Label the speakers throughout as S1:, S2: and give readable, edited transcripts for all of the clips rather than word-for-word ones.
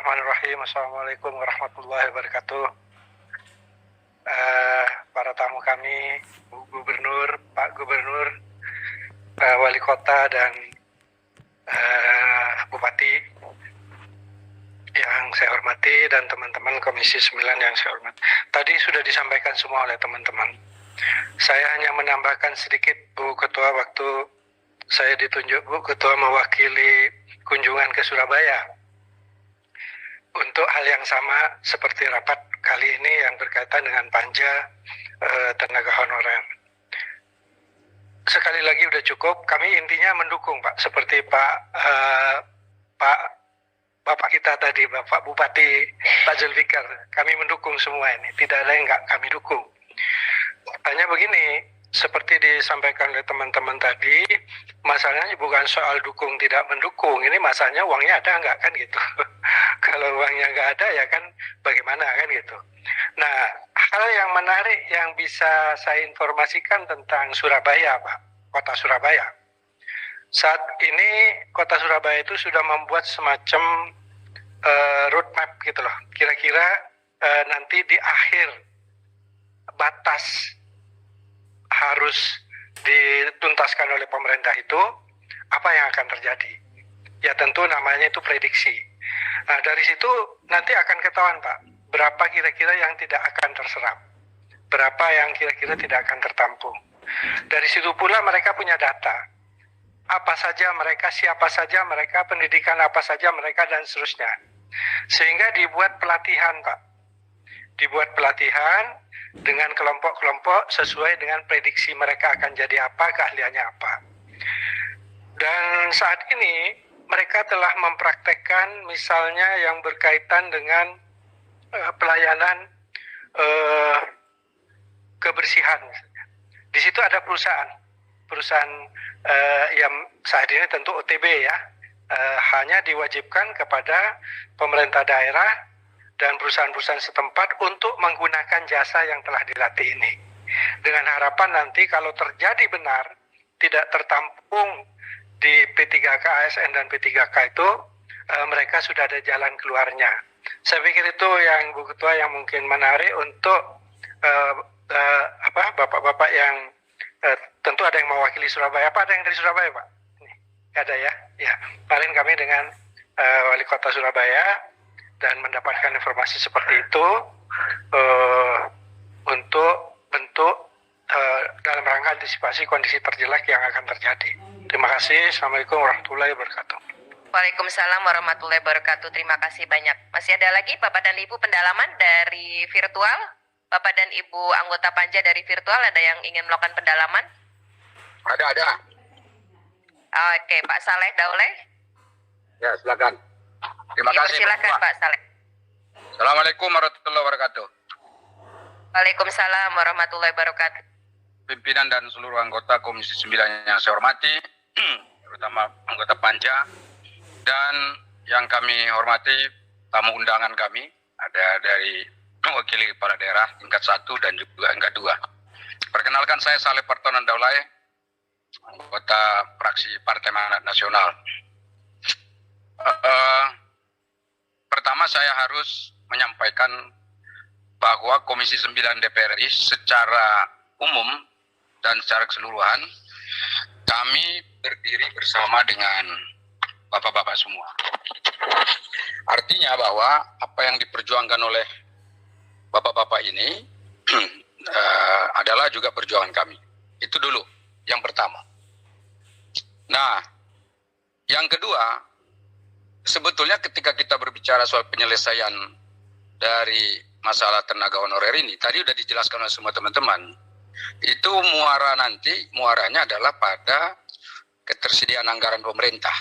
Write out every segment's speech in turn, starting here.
S1: Bismillahirrahmanirrahim. Assalamualaikum warahmatullahi wabarakatuh. Para tamu kami, Bu Gubernur, Pak Gubernur, Wali Kota, dan Bupati yang saya hormati, dan teman-teman Komisi 9 yang saya hormati. Tadi sudah disampaikan semua oleh teman-teman. Saya hanya menambahkan sedikit, Bu Ketua, waktu saya ditunjuk Bu Ketua mewakili kunjungan ke Surabaya untuk hal yang sama seperti rapat kali ini yang berkaitan dengan panja tenaga honorer. Sekali lagi udah cukup, kami intinya mendukung Pak, seperti Bapak kita tadi, Bapak Bupati Pak Zulfikar, kami mendukung semua ini, tidak ada yang nggak kami dukung. Hanya begini, seperti disampaikan oleh teman-teman tadi, masalahnya bukan soal dukung tidak mendukung, ini masalahnya uangnya ada nggak kan gitu. Kalau uangnya nggak ada ya kan bagaimana kan gitu. Nah, hal yang menarik yang bisa saya informasikan tentang Surabaya Pak, kota Surabaya. Saat ini kota Surabaya itu sudah membuat semacam roadmap gitu loh. Kira-kira nanti di akhir batas harus dituntaskan oleh pemerintah itu, apa yang akan terjadi? Ya tentu namanya itu prediksi. Nah dari situ nanti akan ketahuan Pak, berapa kira-kira yang tidak akan terserap, berapa yang kira-kira tidak akan tertampung. Dari situ pula mereka punya data, apa saja mereka, siapa saja mereka, pendidikan apa saja mereka, dan seterusnya. Sehingga dibuat pelatihan Pak, dibuat pelatihan dengan kelompok-kelompok sesuai dengan prediksi mereka akan jadi apa, keahliannya apa. Dan saat ini mereka telah mempraktekkan misalnya yang berkaitan dengan pelayanan kebersihan. Di situ ada perusahaan yang saat ini tentu OTB ya, hanya diwajibkan kepada pemerintah daerah dan perusahaan-perusahaan setempat untuk menggunakan jasa yang telah dilatih ini. Dengan harapan nanti kalau terjadi benar, tidak tertampung di P3K ASN dan P3K itu, mereka sudah ada jalan keluarnya. Saya pikir itu yang Bu Ketua yang mungkin menarik untuk bapak-bapak yang tentu ada yang mewakili Surabaya. Apa ada yang dari Surabaya Pak? Nggak ada ya? Ya, paling kami dengan Wali Kota Surabaya dan mendapatkan informasi seperti itu untuk bentuk dalam rangka antisipasi kondisi terjelek yang akan terjadi. Terima kasih. Assalamualaikum warahmatullahi wabarakatuh.
S2: Waalaikumsalam warahmatullahi wabarakatuh. Terima kasih banyak. Masih ada lagi Bapak dan Ibu pendalaman dari virtual? Bapak dan Ibu anggota panja dari virtual ada yang ingin melakukan pendalaman?
S3: Ada.
S2: Oke, Pak Saleh Dauleh.
S3: Ya, silakan. Terima kasih.
S2: Silakan Pak Saleh.
S3: Assalamualaikum warahmatullahi wabarakatuh.
S2: Waalaikumsalam warahmatullahi wabarakatuh.
S3: Pimpinan dan seluruh anggota Komisi 9 yang saya hormati, terutama anggota panja, dan yang kami hormati tamu undangan kami, ada dari mewakili kepala daerah tingkat 1 dan juga tingkat 2. Perkenalkan, saya Saleh Partonan Daulay, anggota fraksi Partai Amanat Nasional. Pertama saya harus menyampaikan bahwa Komisi 9 DPR RI secara umum dan secara keseluruhan kami berdiri bersama dengan bapak-bapak semua. Artinya bahwa apa yang diperjuangkan oleh bapak-bapak ini adalah juga perjuangan kami. Itu dulu yang pertama. Nah, yang kedua, sebetulnya ketika kita berbicara soal penyelesaian dari masalah tenaga honorer ini, tadi sudah dijelaskan oleh semua teman-teman, itu muaranya adalah pada ketersediaan anggaran pemerintah.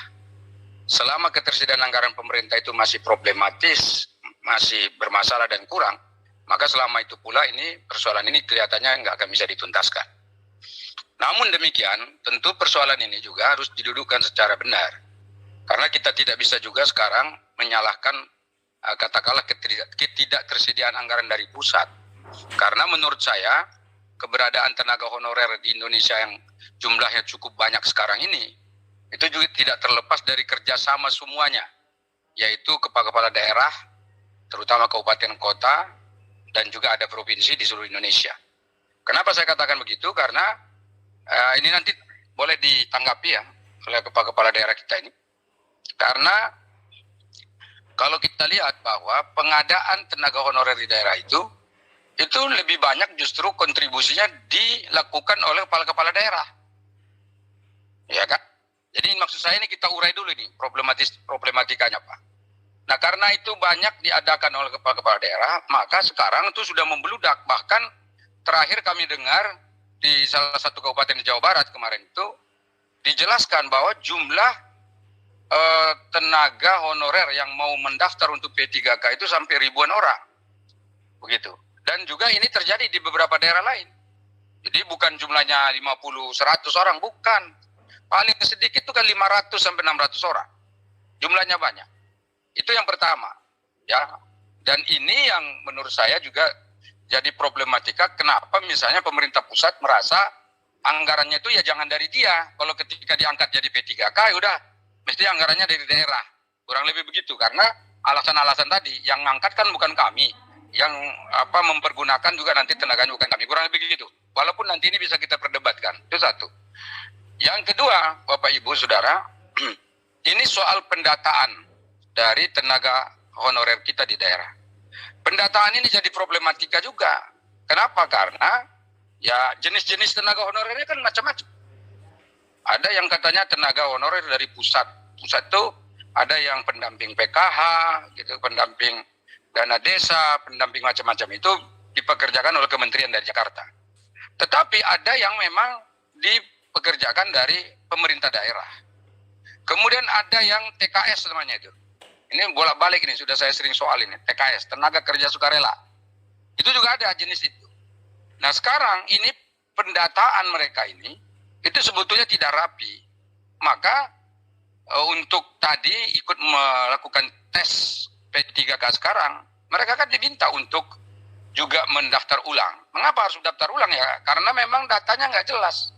S3: Selama ketersediaan anggaran pemerintah itu masih problematis, masih bermasalah dan kurang, maka selama itu pula ini persoalan ini kelihatannya nggak akan bisa dituntaskan. Namun demikian, tentu persoalan ini juga harus didudukkan secara benar. Karena kita tidak bisa juga sekarang menyalahkan katakanlah ketidaktersediaan anggaran dari pusat. Karena menurut saya keberadaan tenaga honorer di Indonesia yang jumlahnya cukup banyak sekarang ini, itu juga tidak terlepas dari kerjasama semuanya. yaitu kepala-kepala daerah, terutama kabupaten kota, dan juga ada provinsi di seluruh Indonesia. Kenapa saya katakan begitu? Karena ini nanti boleh ditanggapi ya oleh kepala-kepala daerah kita ini. Karena kalau kita lihat bahwa pengadaan tenaga honorer di daerah itu lebih banyak justru kontribusinya dilakukan oleh kepala-kepala daerah. Ya kan? Jadi maksud saya ini kita urai dulu nih problematikanya Pak. Nah karena itu banyak diadakan oleh kepala-kepala daerah, maka sekarang itu sudah membeludak. Bahkan terakhir kami dengar di salah satu kabupaten di Jawa Barat kemarin itu dijelaskan bahwa jumlah tenaga honorer yang mau mendaftar untuk P3K itu sampai ribuan orang. Begitu. Dan juga ini terjadi di beberapa daerah lain. Jadi bukan jumlahnya 50, 100 orang, bukan. Paling sedikit itu kan 500 sampai 600 orang. Jumlahnya banyak. Itu yang pertama, ya. Dan ini yang menurut saya juga jadi problematika kenapa misalnya pemerintah pusat merasa anggarannya itu ya jangan dari dia. Kalau ketika diangkat jadi P3K ya udah mesti anggarannya dari daerah. Kurang lebih begitu karena alasan-alasan tadi yang ngangkat kan bukan kami, yang mempergunakan juga nanti tenaganya bukan kami. Kurang lebih begitu. Walaupun nanti ini bisa kita perdebatkan. Itu satu. Yang kedua, Bapak Ibu Saudara, ini soal pendataan dari tenaga honorer kita di daerah. Pendataan ini jadi problematika juga. Kenapa? Karena ya jenis-jenis tenaga honorernya kan macam-macam. Ada yang katanya tenaga honorer dari pusat. Pusat itu ada yang pendamping PKH, gitu, pendamping dana desa, pendamping macam-macam itu dipekerjakan oleh kementerian dari Jakarta. Tetapi ada yang memang dipekerjakan dari pemerintah daerah. Kemudian ada yang TKS namanya itu. Ini bolak-balik ini, sudah saya sering soal ini. TKS, tenaga kerja sukarela. Itu juga ada jenis itu. Nah sekarang ini pendataan mereka ini, itu sebetulnya tidak rapi. Maka untuk tadi ikut melakukan tes P3K sekarang, mereka kan diminta untuk juga mendaftar ulang. Mengapa harus mendaftar ulang ya? Karena memang datanya nggak jelas.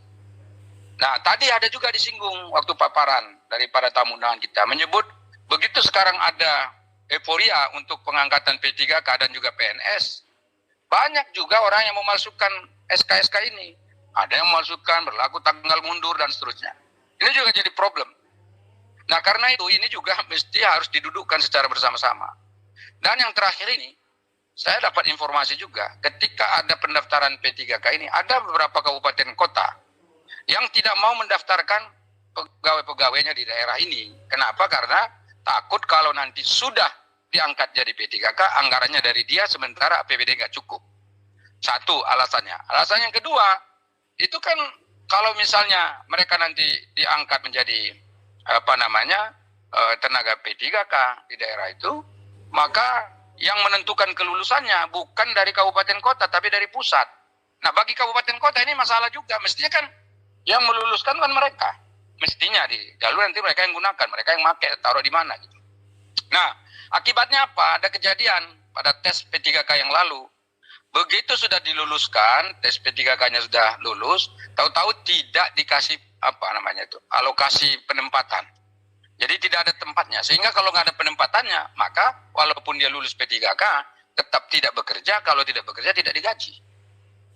S3: Nah tadi ada juga disinggung waktu paparan dari para tamu undangan kita, menyebut begitu sekarang ada euforia untuk pengangkatan P3K dan juga PNS, banyak juga orang yang memasukkan SK-SK ini. Ada yang memasukkan berlaku tanggal mundur dan seterusnya. Ini juga jadi problem. Nah karena itu ini juga mesti harus didudukkan secara bersama-sama. Dan yang terakhir ini, saya dapat informasi juga ketika ada pendaftaran P3K ini, ada beberapa kabupaten kota yang tidak mau mendaftarkan pegawai-pegawainya di daerah ini. Kenapa? Karena takut kalau nanti sudah diangkat jadi P3K, anggarannya dari dia sementara APBD nggak cukup. Satu alasannya. Alasan yang kedua, itu kan kalau misalnya mereka nanti diangkat menjadi tenaga P3K di daerah itu, maka yang menentukan kelulusannya bukan dari kabupaten kota tapi dari pusat. Nah bagi kabupaten kota ini masalah juga. Mestinya kan yang meluluskan kan mereka. Mestinya di jalur nanti mereka yang gunakan, mereka yang pakai, taruh di mana gitu. Nah akibatnya apa? Ada kejadian pada tes P3K yang lalu. Begitu sudah diluluskan, tes P3K-nya sudah lulus, tahu-tahu tidak dikasih alokasi penempatan. Jadi tidak ada tempatnya. Sehingga kalau nggak ada penempatannya, maka walaupun dia lulus P3K, tetap tidak bekerja. Kalau tidak bekerja, tidak digaji.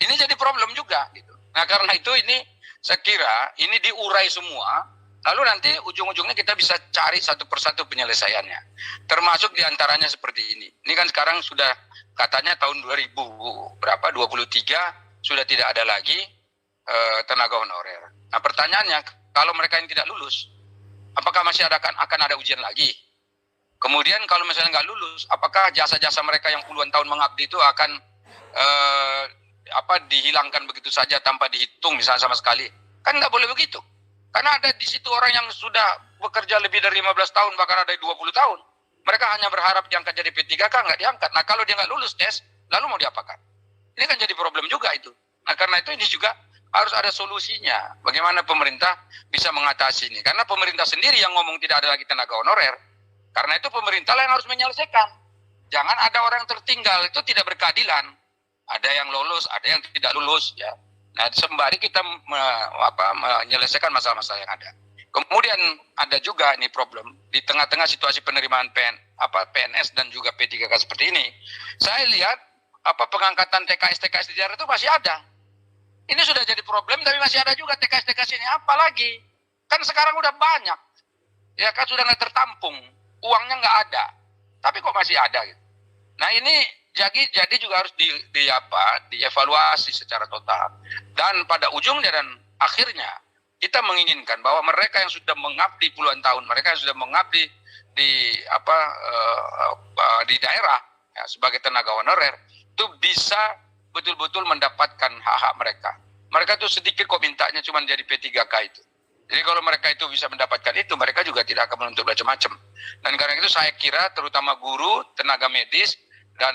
S3: Ini jadi problem juga. Gitu. Nah karena itu ini saya kira ini diurai semua. Lalu nanti ujung-ujungnya kita bisa cari satu persatu penyelesaiannya. Termasuk diantaranya seperti ini. Ini kan sekarang sudah katanya tahun 2023 sudah tidak ada lagi tenaga honorer. Nah pertanyaannya, kalau mereka yang tidak lulus, apakah masih akan ada ujian lagi? Kemudian kalau misalnya nggak lulus, apakah jasa-jasa mereka yang puluhan tahun mengabdi itu akan dihilangkan begitu saja tanpa dihitung misalnya sama sekali? Kan nggak boleh begitu. Karena ada di situ orang yang sudah bekerja lebih dari 15 tahun, bahkan ada 20 tahun. Mereka hanya berharap diangkat jadi P3K, nggak diangkat. Nah kalau dia nggak lulus tes, lalu mau diapakan? Ini kan jadi problem juga itu. Nah karena itu ini juga harus ada solusinya. Bagaimana pemerintah bisa mengatasi ini? Karena pemerintah sendiri yang ngomong tidak ada lagi tenaga honorer. Karena itu pemerintah yang harus menyelesaikan. Jangan ada orang yang tertinggal, itu tidak berkeadilan. Ada yang lolos, ada yang tidak lulus. Ya. Nah sembari kita menyelesaikan masalah-masalah yang ada. Kemudian ada juga nih problem di tengah-tengah situasi penerimaan PNS dan juga P3K seperti ini. Saya lihat pengangkatan TKS di daerah itu masih ada. Ini sudah jadi problem tapi masih ada juga TKS ini. Apalagi kan sekarang udah banyak. Ya kan sudah nggak tertampung. Uangnya nggak ada. Tapi kok masih ada gitu. Nah, ini jadi juga harus dievaluasi secara total. Dan pada ujungnya dan akhirnya kita menginginkan bahwa mereka yang sudah mengabdi puluhan tahun, mereka yang sudah mengabdi di di daerah ya, sebagai tenaga honorer itu bisa betul-betul mendapatkan hak-hak mereka. Mereka tuh sedikit kok mintanya cuma jadi P3K itu. Jadi kalau mereka itu bisa mendapatkan itu, mereka juga tidak akan menuntut macam-macam. Dan karena itu saya kira terutama guru, tenaga medis, dan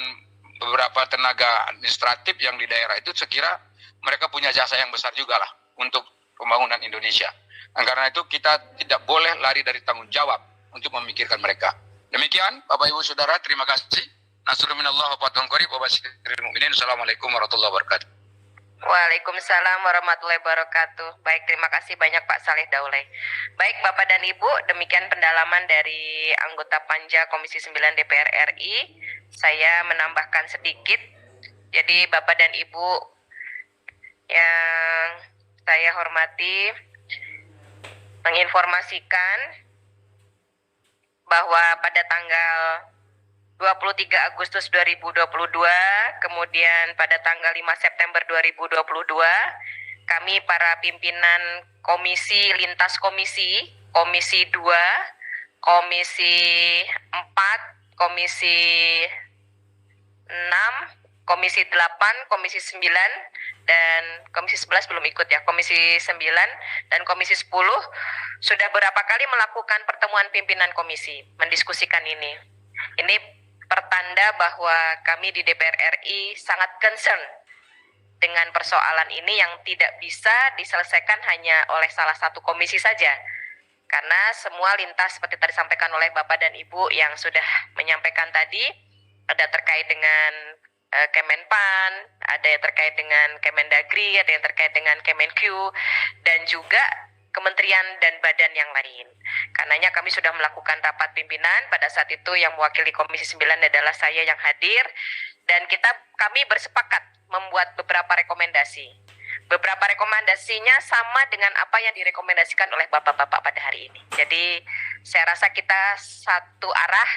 S3: beberapa tenaga administratif yang di daerah itu sekira mereka punya jasa yang besar juga lah untuk pembangunan Indonesia. Dan karena itu kita tidak boleh lari dari tanggung jawab untuk memikirkan mereka. Demikian Bapak Ibu Saudara, terima kasih. Nasrul minallah wa fatun qarib wa basyiril mu'minin. Assalamualaikum warahmatullahi wabarakatuh.
S2: Waalaikumsalam warahmatullahi wabarakatuh. Baik, terima kasih banyak Pak Saleh Daulay. Baik Bapak dan Ibu, demikian pendalaman dari anggota Panja Komisi 9 DPR RI. Saya menambahkan sedikit. Jadi Bapak dan Ibu yang saya hormati, menginformasikan bahwa pada tanggal 23 Agustus 2022, kemudian pada tanggal 5 September 2022, kami para pimpinan komisi, lintas komisi, komisi 2, komisi 4, komisi 6, komisi 8, komisi 9, dan komisi 11 belum ikut ya, komisi 9 dan komisi 10 sudah berapa kali melakukan pertemuan pimpinan komisi, mendiskusikan ini. Ini pertanda bahwa kami di DPR RI sangat concern dengan persoalan ini yang tidak bisa diselesaikan hanya oleh salah satu komisi saja. Karena semua lintas seperti tadi disampaikan oleh Bapak dan Ibu yang sudah menyampaikan tadi, ada terkait dengan Kemenpan, ada yang terkait dengan Kemendagri, ada yang terkait dengan Kemenq, dan juga kementerian dan badan yang lain. Karenanya kami sudah melakukan rapat pimpinan. Pada saat itu yang mewakili Komisi 9 adalah saya yang hadir, dan kami bersepakat membuat beberapa rekomendasi. Beberapa rekomendasinya sama dengan apa yang direkomendasikan oleh bapak-bapak pada hari ini. Jadi saya rasa kita satu arah,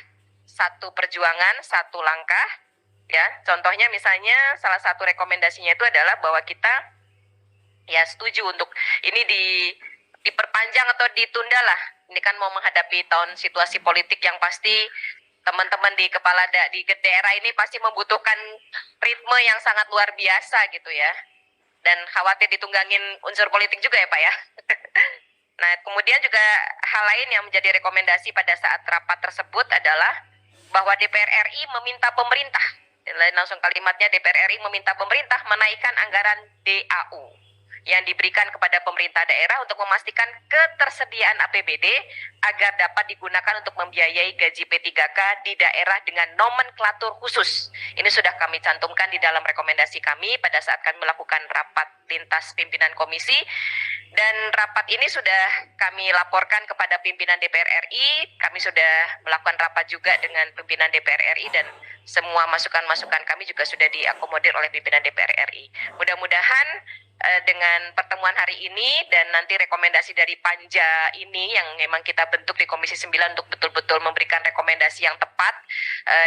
S2: satu perjuangan, satu langkah. Ya, contohnya misalnya salah satu rekomendasinya itu adalah bahwa kita ya setuju untuk ini diperpanjang atau ditunda lah. Ini kan mau menghadapi tahun situasi politik yang pasti teman-teman di di daerah ini pasti membutuhkan ritme yang sangat luar biasa gitu ya. Dan khawatir ditunggangin unsur politik juga ya Pak ya. Nah, kemudian juga hal lain yang menjadi rekomendasi pada saat rapat tersebut adalah bahwa DPR RI meminta pemerintah, langsung kalimatnya DPR RI meminta pemerintah menaikkan anggaran DAU yang diberikan kepada pemerintah daerah untuk memastikan ketersediaan APBD agar dapat digunakan untuk membiayai gaji P3K di daerah dengan nomenklatur khusus. Ini sudah kami cantumkan di dalam rekomendasi kami pada saat kami melakukan rapat lintas pimpinan komisi, dan rapat ini sudah kami laporkan kepada pimpinan DPR RI. Kami sudah melakukan rapat juga dengan pimpinan DPR RI, dan semua masukan-masukan kami juga sudah diakomodir oleh pimpinan DPR RI. Mudah-mudahan dengan pertemuan hari ini dan nanti rekomendasi dari Panja ini yang memang kita bentuk di Komisi 9 untuk betul-betul memberikan rekomendasi yang tepat,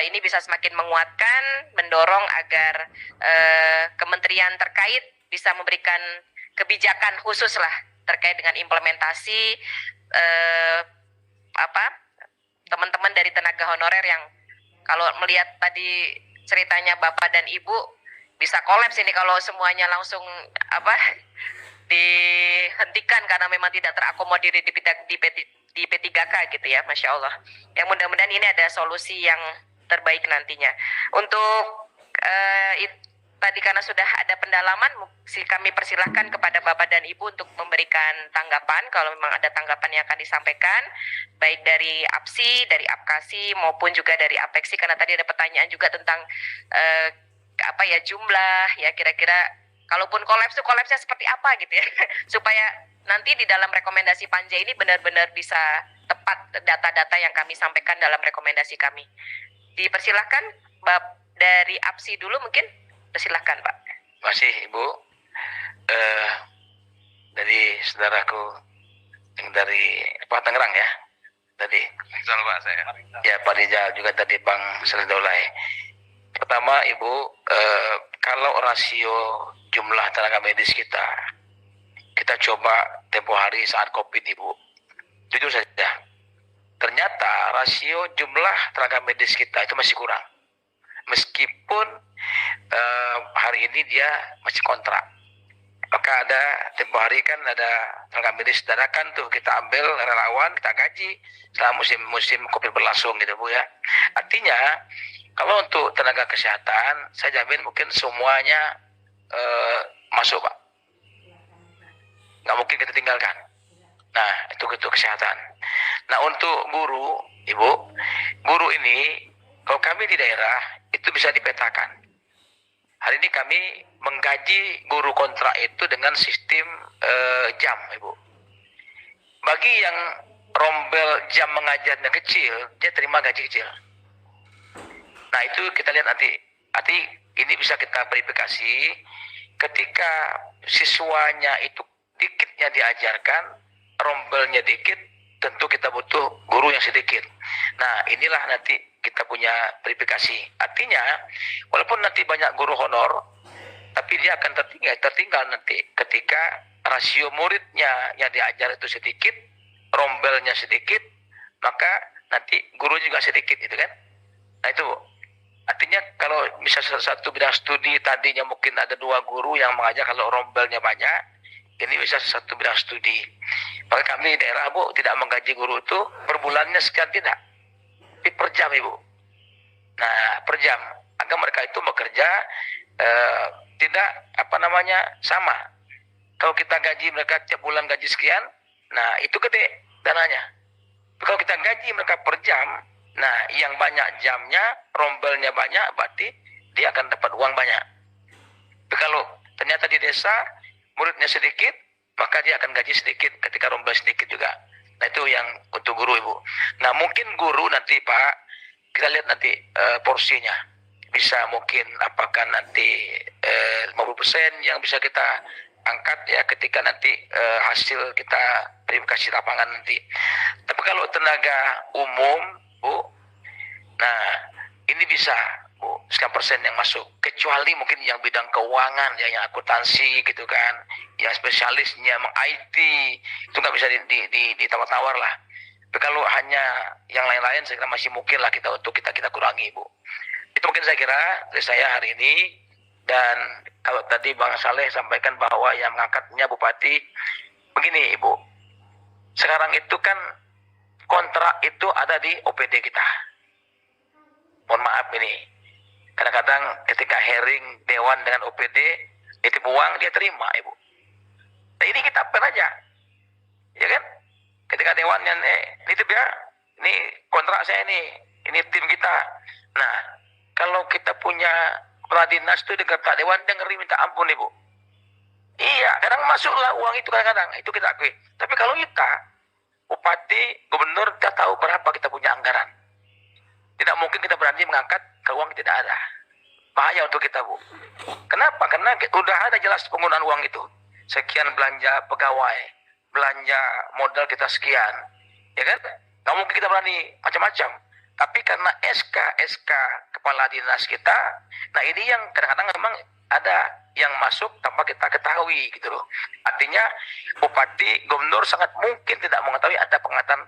S2: ini bisa semakin menguatkan, mendorong agar kementerian terkait bisa memberikan kebijakan khusus lah terkait dengan implementasi teman-teman dari tenaga honorer yang kalau melihat tadi ceritanya Bapak dan Ibu bisa kolaps ini kalau semuanya langsung dihentikan karena memang tidak terakomodir di P3K gitu ya, Masya Allah. Yang mudah-mudahan ini ada solusi yang terbaik nantinya. Untuk tadi karena sudah ada pendalaman, kami persilahkan kepada Bapak dan Ibu untuk memberikan tanggapan kalau memang ada tanggapan yang akan disampaikan, baik dari APSI, dari APKASI maupun juga dari APEKSI, karena tadi ada pertanyaan juga tentang jumlah ya, kira-kira kalaupun kolapsnya seperti apa gitu ya supaya nanti di dalam rekomendasi Panja ini benar-benar bisa tepat data-data yang kami sampaikan dalam rekomendasi kami. Dipersilahkan dari APSI dulu mungkin, persilahkan Pak.
S4: Terima kasih Ibu. Dari saudaraku yang dari Tangerang ya tadi.
S3: Salah Pak saya.
S4: Ya Pak Rijal juga tadi Bang Serdolai. Pertama Ibu, kalau rasio jumlah tenaga medis kita coba tempo hari saat COVID Ibu. Jujur saja, ternyata rasio jumlah tenaga medis kita itu masih kurang. Meskipun hari ini dia masih kontrak. Maka ada tempo hari kan ada tenaga medis dadakan tuh kita ambil relawan, kita gaji selama musim COVID berlangsung gitu Bu ya. Artinya kalau untuk tenaga kesehatan saya jamin mungkin semuanya masuk Pak. Nggak mungkin kita tinggalkan. Nah itu kesehatan. Nah untuk guru Ibu, guru ini kalau kami di daerah itu bisa dipetakan. Hari ini kami menggaji guru kontrak itu dengan sistem jam, Ibu. Bagi yang rombel jam mengajarnya kecil, dia terima gaji kecil. Nah itu kita lihat nanti. Nanti ini bisa kita verifikasi ketika siswanya itu dikitnya diajarkan, rombelnya dikit, tentu kita butuh guru yang sedikit. Nah inilah nanti kita punya verifikasi. Artinya walaupun nanti banyak guru honor, tapi dia akan tertinggal nanti ketika rasio muridnya yang diajar itu sedikit, rombelnya sedikit, maka nanti guru juga sedikit itu kan. Nah itu artinya kalau misalnya satu bidang studi tadinya mungkin ada 2 guru yang mengajar, kalau rombelnya banyak, ini bisa satu bidang studi. Maka kami di daerah Bu tidak menggaji guru itu per bulannya sekian, tidak, tapi per jam Ibu. Nah per jam agar mereka itu bekerja tidak sama. Kalau kita gaji mereka tiap bulan gaji sekian, nah itu gede dananya. Tapi kalau kita gaji mereka per jam, nah yang banyak jamnya, rombelnya banyak, berarti dia akan dapat uang banyak. Tapi kalau ternyata di desa muridnya sedikit, maka dia akan gaji sedikit ketika rombel sedikit juga. Nah itu yang untuk guru Ibu. Nah mungkin guru nanti Pak, kita lihat nanti porsinya. Bisa mungkin apakah nanti 50% yang bisa kita angkat ya ketika nanti hasil kita verifikasi lapangan nanti. Tapi kalau tenaga umum Bu, nah ini bisa Bu, sekian persen yang masuk, kecuali mungkin yang bidang keuangan ya, yang akuntansi gitu kan, yang spesialisnya IT itu nggak bisa ditawar-tawar lah. Tapi kalau hanya yang lain-lain saya kira masih mungkin lah kita kurangi Bu. Itu mungkin saya kira dari saya hari ini. Dan kalau tadi Bang Saleh sampaikan bahwa yang mengangkatnya Bupati, begini Ibu, sekarang itu kan kontrak itu ada di OPD kita. Mohon maaf ini, kadang-kadang ketika hearing dewan dengan OPD, nitip uang dia terima Ibu. Nah ini kita appel aja, ya kan? Ketika dewan yang nitip ya, ini kontrak saya ini tim kita. Nah kalau kita punya kepala dinas itu dekat Pak Dewan, dia ngeri minta ampun Ibu. Iya, kadang masuklah uang itu kadang-kadang, itu kita akui. Tapi kalau kita, Bupati, Gubernur, kita tahu berapa kita punya anggaran. Tidak mungkin kita berani mengangkat kalau uang tidak ada. Bahaya untuk kita Bu. Kenapa? Karena udah ada jelas penggunaan uang itu. Sekian belanja pegawai, belanja modal kita sekian. Ya kan? Nggak mungkin kita berani macam-macam. Tapi karena SK kepala dinas kita, nah ini yang kadang-kadang memang ada yang masuk tanpa kita ketahui gitu loh. Artinya Bupati, Gubernur sangat mungkin tidak mengetahui ada pengangkatan